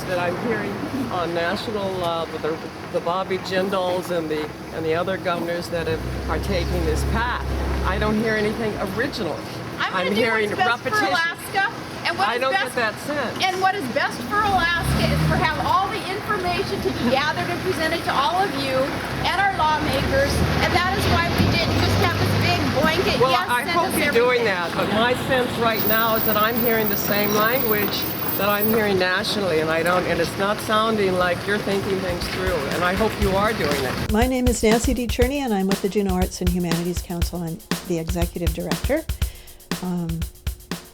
that I'm hearing on national, the Bobby Jindals and the other governors that are taking this path. I don't hear anything original. I'm hearing what's best repetition. For Alaska, and what I is don't best, get that sense. And what is best for Alaska is for have all the information to be gathered and presented to all of you and our lawmakers, and that is why we didn't just have this big blanket. Well, yes, I hope you're doing that, but my sense right now is that I'm hearing the same language that I'm hearing nationally, and it's not sounding like you're thinking things through, and I hope you are doing it. My name is Nancy D. Cherney, and I'm with the Juneau Arts and Humanities Council. I'm the executive director.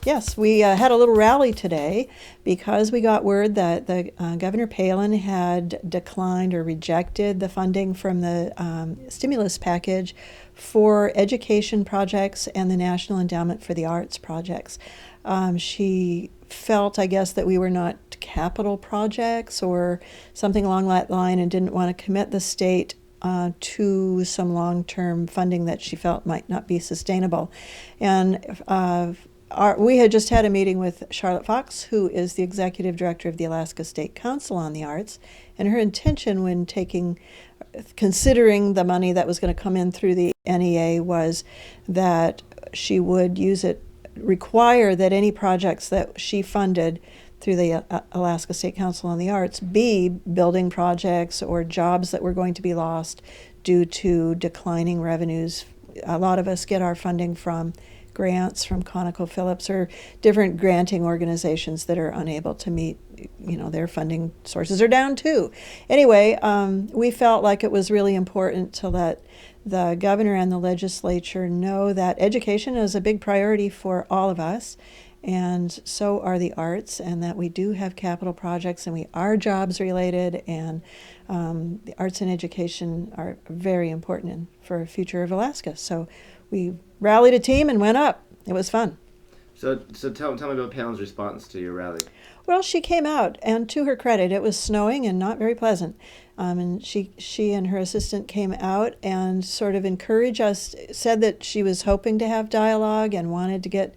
Yes, we had a little rally today because we got word that the Governor Palin had declined or rejected the funding from the stimulus package for education projects and the National Endowment for the Arts projects. She felt, I guess, that we were not capital projects or something along that line and didn't want to commit the state to some long-term funding that she felt might not be sustainable. And we had just had a meeting with Charlotte Fox, who is the executive director of the Alaska State Council on the Arts, and her intention when considering the money that was going to come in through the NEA was that she would require that any projects that she funded through the Alaska State Council on the Arts be building projects or jobs that were going to be lost due to declining revenues. A lot of us get our funding from grants from ConocoPhillips or different granting organizations that are unable to meet, their funding sources are down too. Anyway, we felt like it was really important to let the governor and the legislature know that education is a big priority for all of us, and so are the arts, and that we do have capital projects and we are jobs related, and the arts and education are very important for the future of Alaska. So we rallied a team and went up. It was fun. So tell me about Palin's response to your rally. Well, she came out, and to her credit, it was snowing and not very pleasant. And she and her assistant came out and sort of encouraged us, said that she was hoping to have dialogue and wanted to get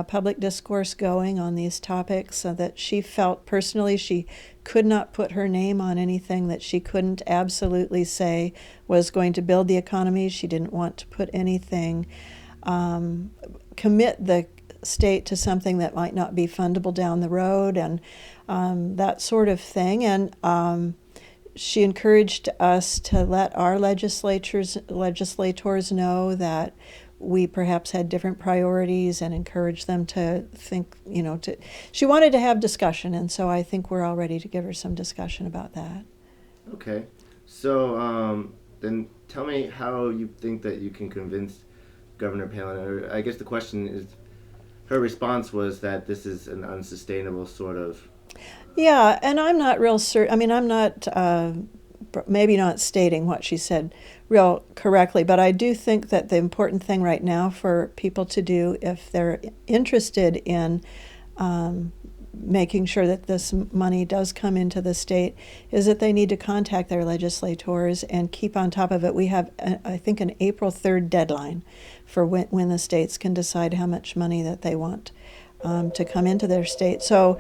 public discourse going on these topics, so that she felt personally she could not put her name on anything that she couldn't absolutely say was going to build the economy. She didn't want to put anything, commit the state to something that might not be fundable down the road, and that sort of thing. And she encouraged us to let our legislators know that we perhaps had different priorities, and encourage them to think, she wanted to have discussion, and so I think we're all ready to give her some discussion about that. Okay. So then tell me how you think that you can convince Governor Palin, or I guess the question is, her response was that this is an unsustainable sort of... Yeah, and I'm not real certain. I mean, I'm not, maybe not stating what she said real correctly, but I do think that the important thing right now for people to do, if they're interested in making sure that this money does come into the state, is that they need to contact their legislators and keep on top of it. We have, I think, an April 3rd deadline for when the states can decide how much money that they want to come into their state. So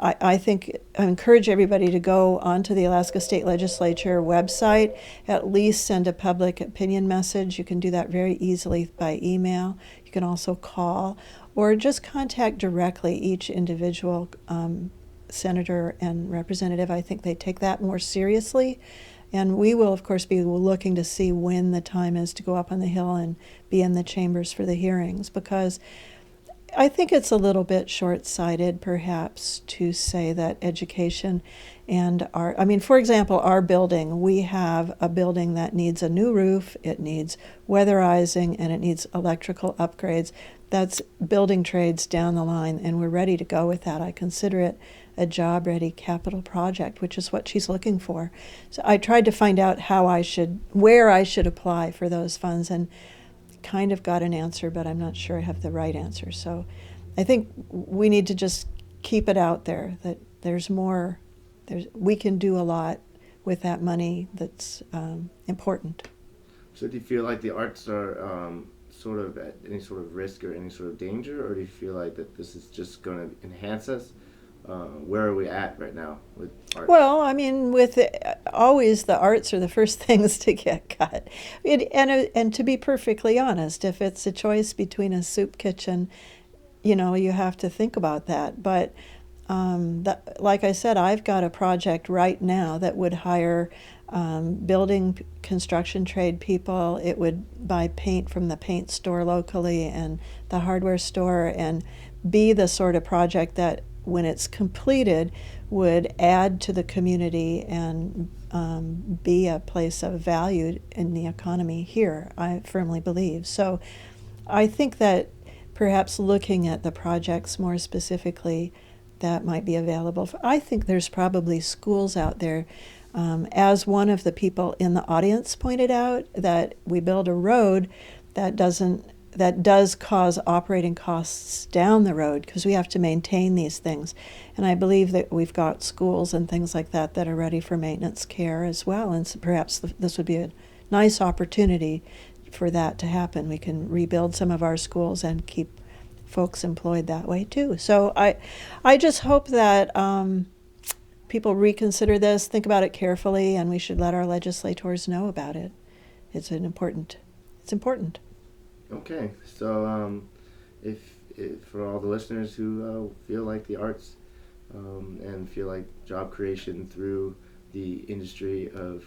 I think I encourage everybody to go onto the Alaska State Legislature website, at least send a public opinion message. You can do that very easily by email. You can also call, or just contact directly each individual senator and representative. I think they take that more seriously. And we will, of course, be looking to see when the time is to go up on the Hill and be in the chambers for the hearings, because I think it's a little bit short-sighted, perhaps, to say that education and for example, our building, we have a building that needs a new roof, it needs weatherizing, and it needs electrical upgrades. That's building trades down the line, and we're ready to go with that. I consider it a job-ready capital project, which is what she's looking for. So I tried to find out where I should apply for those funds, and kind of got an answer, but I'm not sure I have the right answer. So I think we need to just keep it out there that there's more, we can do a lot with that money that's important. So do you feel like the arts are sort of at any sort of risk or any sort of danger, or do you feel like that this is just going to enhance us, where are we at right now with art? Well, I mean, with always the arts are the first things to get cut. And to be perfectly honest, if it's a choice between a soup kitchen, you know, you have to think about that. But like I said, I've got a project right now that would hire building construction trade people. It would buy paint from the paint store locally and the hardware store, and be the sort of project that, when it's completed, would add to the community and be a place of value in the economy here, I firmly believe. So I think that perhaps looking at the projects more specifically that might be available. I think there's probably schools out there, as one of the people in the audience pointed out, that we build a road that does cause operating costs down the road, because we have to maintain these things. And I believe that we've got schools and things like that that are ready for maintenance care as well. And so perhaps this would be a nice opportunity for that to happen. We can rebuild some of our schools and keep folks employed that way too. So I just hope that people reconsider this, think about it carefully, and we should let our legislators know about it. It's important. Okay, so if for all the listeners who feel like the arts and feel like job creation through the industry of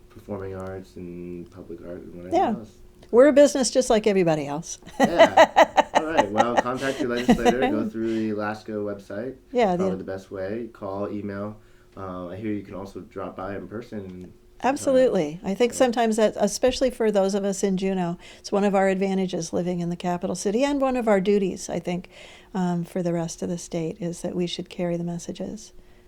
performing arts and public art and whatever else. We're a business just like everybody else. Yeah. All right. Well, contact your legislator. Go through the Alaska website. Yeah. Probably the best way. Call, email. I hear you can also drop by in person. Absolutely. I think sometimes that, especially for those of us in Juneau, it's one of our advantages living in the capital city, and one of our duties, I think, for the rest of the state, is that we should carry the messages.